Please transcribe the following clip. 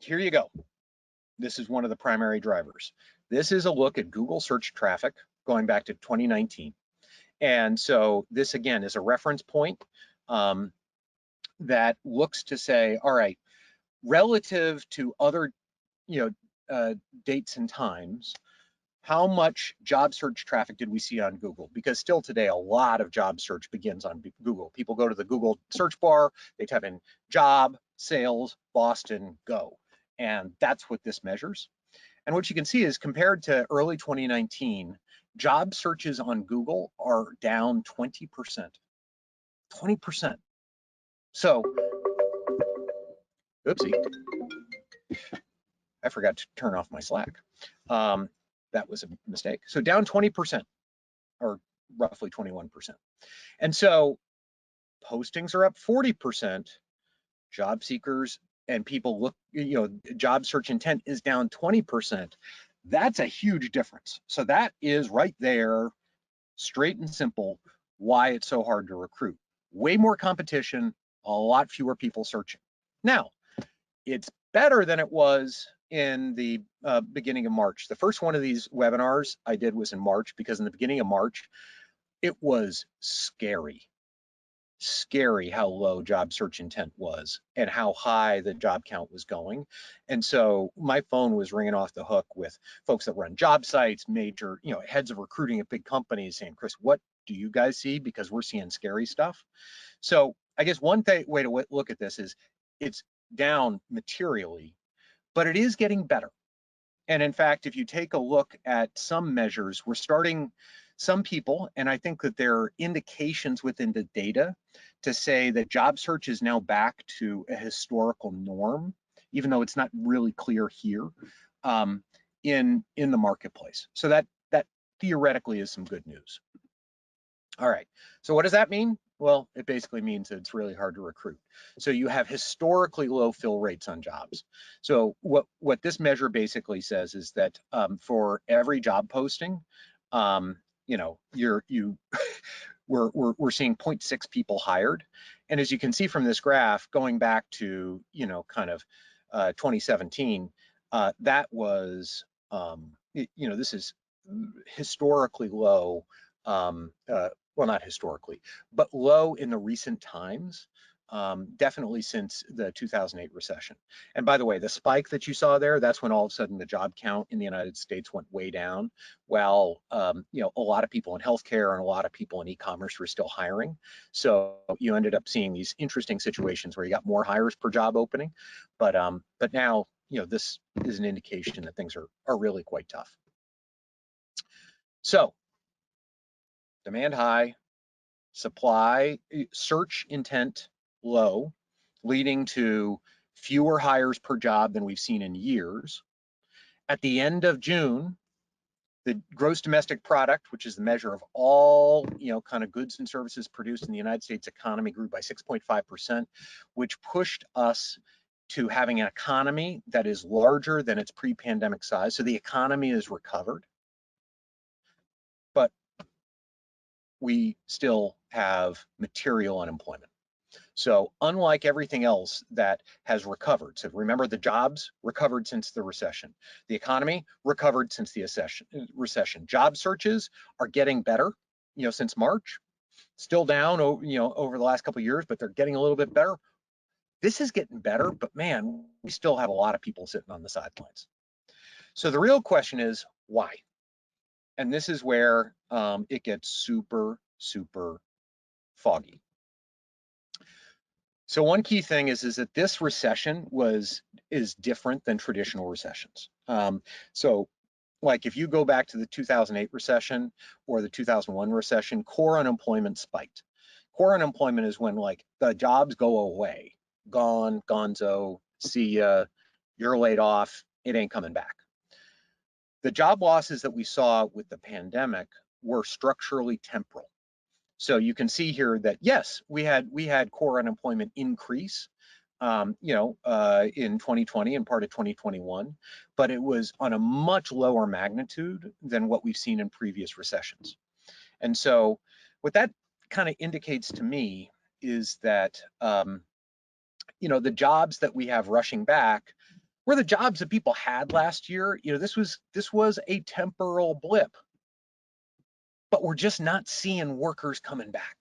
here you go. This is one of the primary drivers. This is a look at Google search traffic going back to 2019. And so this again is a reference point that looks to say, all right, relative to other dates and times, how much job search traffic did we see on Google? Because still today, a lot of job search begins on Google. People go to the Google search bar, they type in job, sales, Boston, go. And that's what this measures. And what you can see is compared to early 2019, job searches on Google are down 20%. 20%. So, oopsie, I forgot to turn off my Slack. That was a mistake. So down 20%, or roughly 21%. And so postings are up 40%. Job seekers and people look, job search intent is down 20%. That's a huge difference. So that is right there, straight and simple, why it's so hard to recruit. Way more competition, a lot fewer people searching. Now, it's better than it was in the beginning of March. The first one of these webinars I did was in March, because in the beginning of March, it was scary how low job search intent was and how high the job count was going. And so my phone was ringing off the hook with folks that run job sites, major, heads of recruiting at big companies saying, Chris, what do you guys see? Because we're seeing scary stuff. So I guess one way to look at this is it's down materially, but it is getting better. And in fact, if you take a look at some measures, we're starting some people, and I think that there are indications within the data to say that job search is now back to a historical norm, even though it's not really clear here in the marketplace. So that theoretically is some good news. All right, so what does that mean? Well, it basically means that it's really hard to recruit. So you have historically low fill rates on jobs. So what this measure basically says is that for every job posting, we're seeing 0.6 people hired. And as you can see from this graph, going back to 2017, that was this is historically low. Well, not historically, but low in the recent times, definitely since the 2008 recession. And by the way, the spike that you saw there, that's when all of a sudden the job count in the United States went way down, while a lot of people in healthcare and a lot of people in e-commerce were still hiring. So you ended up seeing these interesting situations where you got more hires per job opening, but now this is an indication that things are really quite tough. So demand high, supply, search intent low, leading to fewer hires per job than we've seen in years. At the end of June, the gross domestic product, which is the measure of all kind of goods and services produced in the United States economy, grew by 6.5%, which pushed us to having an economy that is larger than its pre-pandemic size. So the economy is recovered, but we still have material unemployment. So unlike everything else that has recovered, so remember the jobs recovered since the recession, the economy recovered since the recession. Job searches are getting better, since March, still down, over the last couple of years, but they're getting a little bit better. This is getting better, but man, we still have a lot of people sitting on the sidelines. So the real question is why? And this is where it gets super, super foggy. So one key thing is that this recession is different than traditional recessions. So like if you go back to the 2008 recession or the 2001 recession, core unemployment spiked. Core unemployment is when like the jobs go away, gone, gonzo, see ya, you're laid off, it ain't coming back. The job losses that we saw with the pandemic were structurally temporal. So you can see here that yes, we had core unemployment increase, in 2020 and part of 2021, but it was on a much lower magnitude than what we've seen in previous recessions. And so what that kind of indicates to me is that the jobs that we have rushing back were the jobs that people had last year. This was a temporal blip, but we're just not seeing workers coming back.